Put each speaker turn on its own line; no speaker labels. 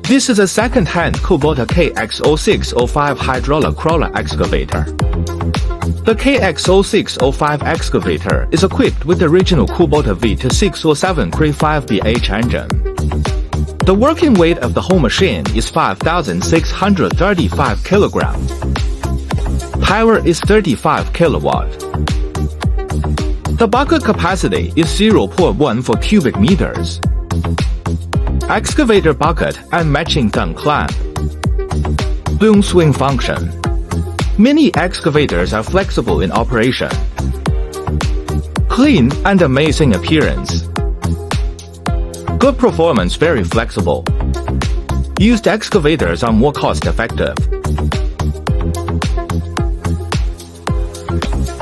This is a second-hand KUBOTA KX060-5 hydraulic crawler excavator. The KX060-5 excavator is equipped with the original KUBOTA 𝘄𝘄𝘄𝘁 engine. The working weight of the whole machine is 5,635 kilograms. Power is 35 kilowatt. The bucket capacity is 0.14 cubic meters. Excavator bucket and matching thumb clamp. Boom swing function. Mini excavators are flexible in operation. Clean and amazing appearance. Good performance, very flexible. Used excavators are more cost-effective.